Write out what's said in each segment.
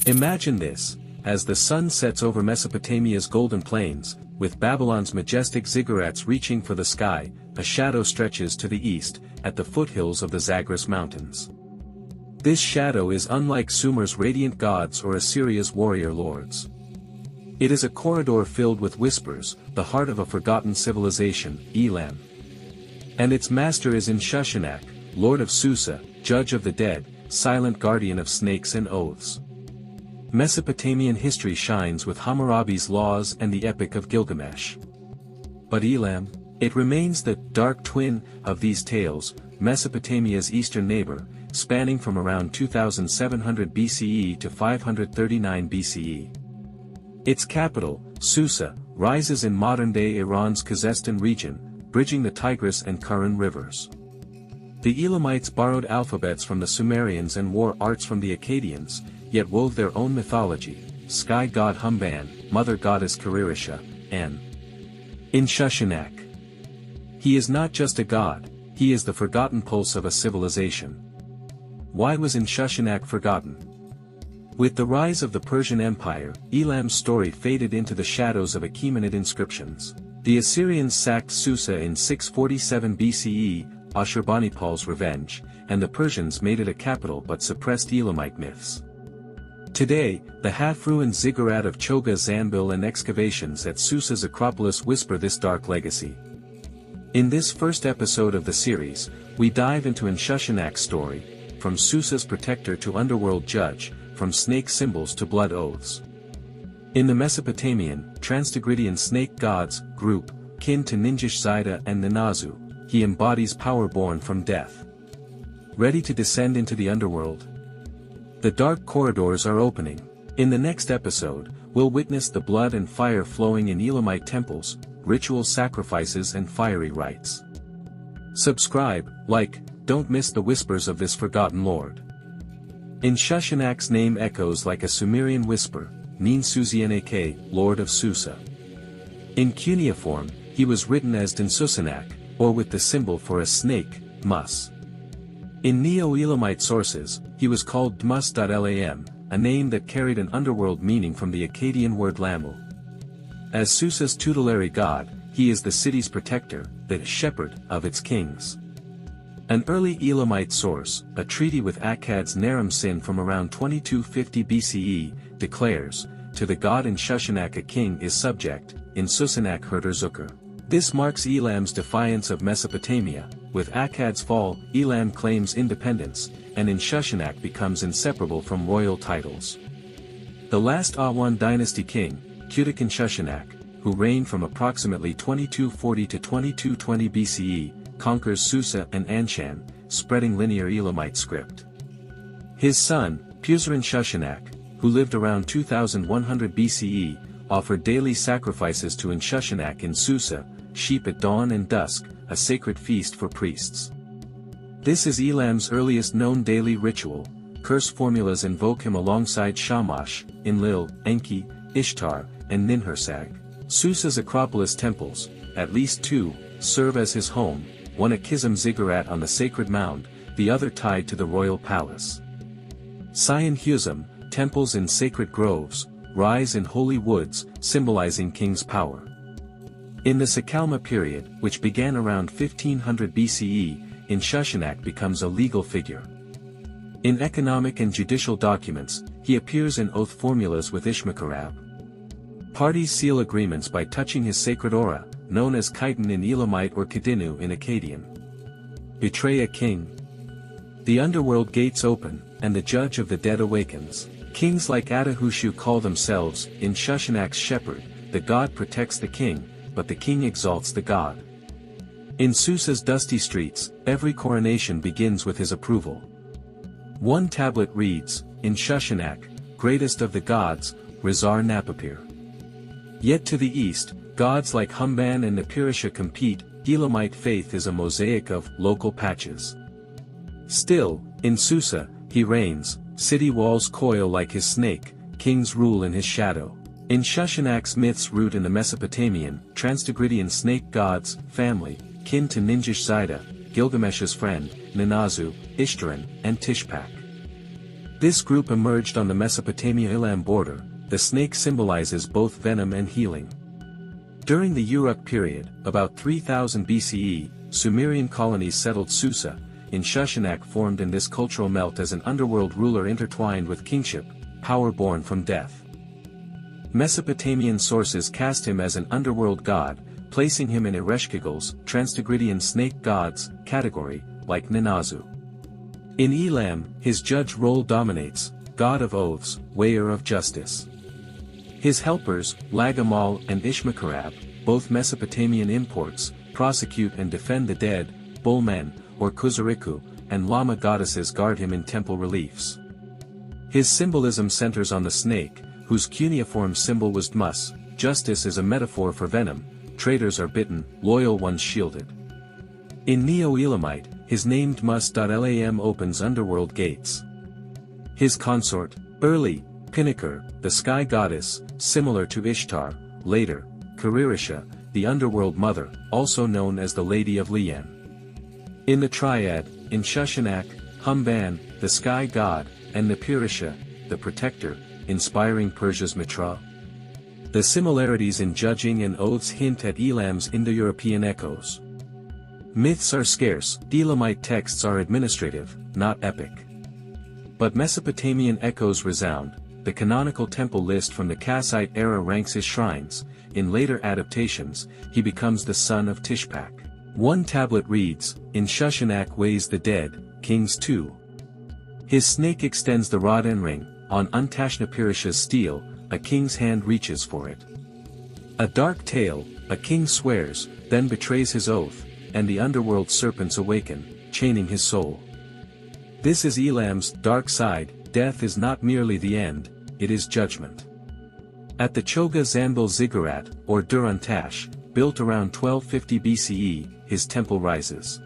Imagine this, as the sun sets over Mesopotamia's golden plains, with Babylon's majestic ziggurats reaching for the sky, a shadow stretches to the east, at the foothills of the Zagros Mountains. This shadow is unlike Sumer's radiant gods or Assyria's warrior lords. It is a corridor filled with whispers, the heart of a forgotten civilization, Elam. And its master is Inshushinak, Lord of Susa, judge of the dead, silent guardian of snakes and oaths. Mesopotamian history shines with Hammurabi's laws and the Epic of Gilgamesh. But Elam, it remains the dark twin of these tales, Mesopotamia's eastern neighbor, spanning from around 2700 BCE to 539 BCE. Its capital, Susa, rises in modern-day Iran's Khuzestan region, bridging the Tigris and Karun rivers. The Elamites borrowed alphabets from the Sumerians and wore arts from the Akkadians, yet wove their own mythology, sky god Humban, mother goddess Kiririsha, and Inshushinak. He is not just a god, he is the forgotten pulse of a civilization. Why was Inshushinak forgotten? With the rise of the Persian Empire, Elam's story faded into the shadows of Achaemenid inscriptions. The Assyrians sacked Susa in 647 BCE, Ashurbanipal's revenge, and the Persians made it a capital but suppressed Elamite myths. Today, the half-ruined ziggurat of Choga Zanbil and excavations at Susa's Acropolis whisper this dark legacy. In this first episode of the series, we dive into Inshushinak's story, from Susa's protector to underworld judge, from snake symbols to blood oaths. In the Mesopotamian, Transtigridian snake gods group, kin to Ninshushinak and Ninazu, he embodies power born from death. Ready to descend into the underworld? The dark corridors are opening. In the next episode, we'll witness the blood and fire flowing in Elamite temples, ritual sacrifices and fiery rites. Subscribe, like, don't miss the whispers of this forgotten lord. Inshushinak's name echoes like a Sumerian whisper, Ninshushinak, Lord of Susa. In cuneiform, he was written as Inshushinak, or with the symbol for a snake, mus. In Neo-Elamite sources, he was called Dmus.lam, a name that carried an underworld meaning from the Akkadian word lamu. As Susa's tutelary god, he is the city's protector, the shepherd of its kings. An early Elamite source, a treaty with Akkad's Naram Sin from around 2250 BCE, declares, to the god Inshushinak a king is subject, Inshushinak herder Zucker. This marks Elam's defiance of Mesopotamia. With Akkad's fall, Elam claims independence, and Inshushinak becomes inseparable from royal titles. The last Awan dynasty king, Kutik Inshushinak, who reigned from approximately 2240 to 2220 BCE, conquers Susa and Anshan, spreading linear Elamite script. His son, Puzur Inshushinak, who lived around 2100 BCE, offered daily sacrifices to Inshushinak in Susa, sheep at dawn and dusk, a sacred feast for priests. This is Elam's earliest known daily ritual. Curse formulas invoke him alongside Shamash, Enlil, Enki, Ishtar, and Ninhursag. Susa's Acropolis temples, at least two, serve as his home, one a Kizim ziggurat on the sacred mound, the other tied to the royal palace. Sion Huzim, temples in sacred groves, rise in holy woods, symbolizing king's power. In the Sakalma period, which began around 1500 BCE, Inshushinak becomes a legal figure. In economic and judicial documents, he appears in oath formulas with Ishmakarab. Parties seal agreements by touching his sacred aura, known as chitin in Elamite or Kadinu in Akkadian. Betray a king. The underworld gates open, and the judge of the dead awakens. Kings like Adahushu call themselves Inshushinak's shepherd. The god protects the king, but the king exalts the god. In Susa's dusty streets, every coronation begins with his approval. One tablet reads, Inshushinak, greatest of the gods, Rizar Napapir. Yet to the east, gods like Humban and Nipirisha compete. Elamite faith is a mosaic of local patches. Still, in Susa, he reigns, city walls coil like his snake, kings rule in his shadow. Inshushinak's myths root in the Mesopotamian, Transtigridian snake gods, family, kin to Ninshushinak, Gilgamesh's friend, Ninazu, Ishtaran, and Tishpak. This group emerged on the Mesopotamia-Elam border. The snake symbolizes both venom and healing. During the Uruk period, about 3000 BCE, Sumerian colonies settled Susa. Inshushinak formed in this cultural melt as an underworld ruler intertwined with kingship, power born from death. Mesopotamian sources cast him as an underworld god, placing him in Ereshkigal's Transtigridian snake gods category, like Ninazu. In Elam, his judge role dominates, god of oaths, weigher of justice. His helpers, Lagamal and Ishmakarab, both Mesopotamian imports, prosecute and defend the dead, bullmen, or Kuzariku, and Lama goddesses guard him in temple reliefs. His symbolism centers on the snake, whose cuneiform symbol was Dmus. Justice is a metaphor for venom, traitors are bitten, loyal ones shielded. In Neo-Elamite, his name Dmus.Lam opens underworld gates. His consort, Erli, Pinnaker, the sky goddess, similar to Ishtar, later, Karirisha, the underworld mother, also known as the Lady of Lian. In the triad, Inshushinak, Humban, the sky god, and Nipirisha, the protector, inspiring Persia's Mitra. The similarities in judging and oaths hint at Elam's Indo-European echoes. Myths are scarce, Elamite texts are administrative, not epic. But Mesopotamian echoes resound. The canonical temple list from the Kassite era ranks his shrines. In later adaptations, he becomes the son of Tishpak. One tablet reads, Inshushinak weighs the dead, Kings 2. His snake extends the rod and ring, on Untashnapirisha's steel, a king's hand reaches for it. A dark tale, a king swears, then betrays his oath, and the underworld serpents awaken, chaining his soul. This is Elam's dark side. Death is not merely the end, it is judgment. At the Choga Zanbil Ziggurat, or Dur-Antash, built around 1250 BCE, his temple rises.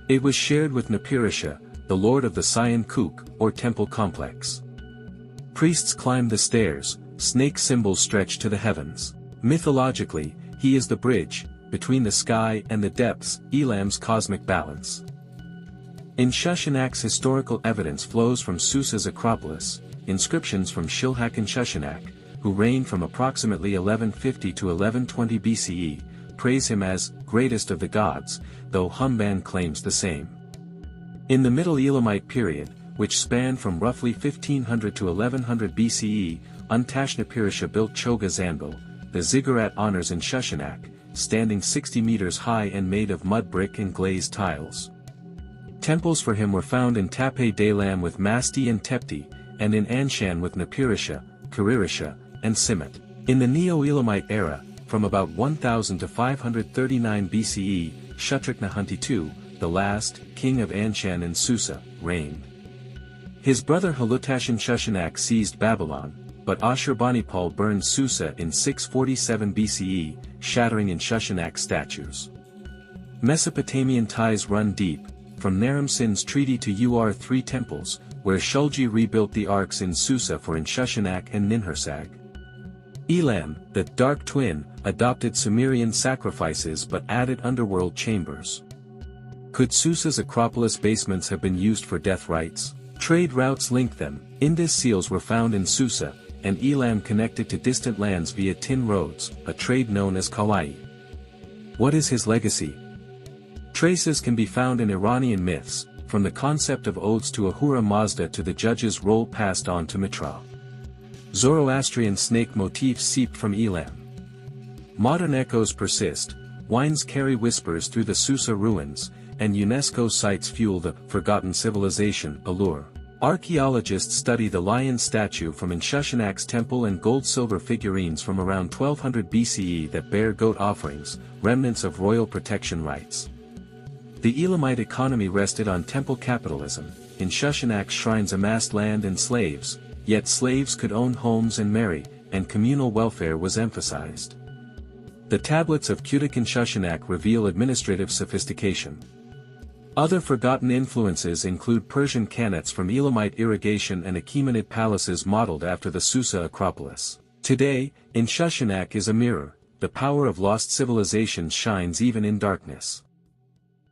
It was shared with Nipirisha, the lord of the Sion Kuk, or temple complex. Priests climb the stairs, snake symbols stretch to the heavens. Mythologically, he is the bridge, between the sky and the depths, Elam's cosmic balance. Inshushinak's historical evidence flows from Susa's Acropolis, inscriptions from Shilhak Inshushinak, who reigned from approximately 1150 to 1120 BCE, praise him as greatest of the gods, though Humban claims the same. In the Middle Elamite period, which spanned from roughly 1500 to 1100 BCE, Untashnapirisha built Choga Zanbil. The ziggurat honors Inshushinak, standing 60 meters high and made of mud brick and glazed tiles. Temples for him were found in Tape Dalam with Masti and Tepti, and in Anshan with Nipirisha, Karirisha, and Simet. In the Neo-Elamite era, from about 1000 to 539 BCE, Shutriknahunti II, the last king of Anshan and Susa, reigned. His brother Halutash Inshushinak seized Babylon, but Ashurbanipal burned Susa in 647 BCE, shattering Inshushinak's statues. Mesopotamian ties run deep, from Naram-Sin's treaty to Ur-3 temples, where Shulgi rebuilt the arks in Susa for Inshushinak and Ninhursag. Elam, the dark twin, adopted Sumerian sacrifices but added underworld chambers. Could Susa's Acropolis basements have been used for death rites? Trade routes linked them. Indus seals were found in Susa, and Elam connected to distant lands via tin roads, a trade known as Kawai. What is his legacy? Traces can be found in Iranian myths, from the concept of oaths to Ahura Mazda to the judge's role passed on to Mitra. Zoroastrian snake motifs seeped from Elam. Modern echoes persist, wines carry whispers through the Susa ruins, and UNESCO sites fuel the forgotten civilization allure. Archaeologists study the lion statue from Inshushinak's temple and gold-silver figurines from around 1200 BCE that bear goat offerings, remnants of royal protection rites. The Elamite economy rested on temple capitalism. Inshushinak's shrines amassed land and slaves, yet slaves could own homes and marry, and communal welfare was emphasized. The tablets of Cutic Inshushinak reveal administrative sophistication. Other forgotten influences include Persian qanats from Elamite irrigation and Achaemenid palaces modeled after the Susa Acropolis. Today, Inshushinak is a mirror. The power of lost civilizations shines even in darkness.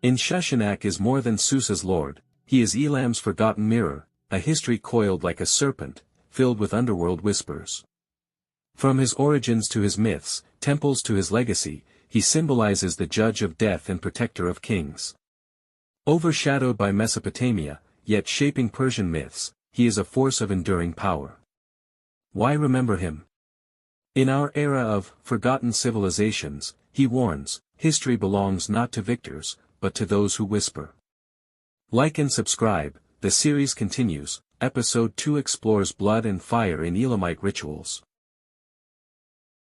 Inshushinak is more than Susa's lord, he is Elam's forgotten mirror, a history coiled like a serpent, filled with underworld whispers. From his origins to his myths, temples to his legacy, he symbolizes the judge of death and protector of kings. Overshadowed by Mesopotamia, yet shaping Persian myths, he is a force of enduring power. Why remember him? In our era of forgotten civilizations, he warns, history belongs not to victors, but to those who whisper. Like and subscribe. The series continues. Episode 2 explores blood and fire in Elamite rituals.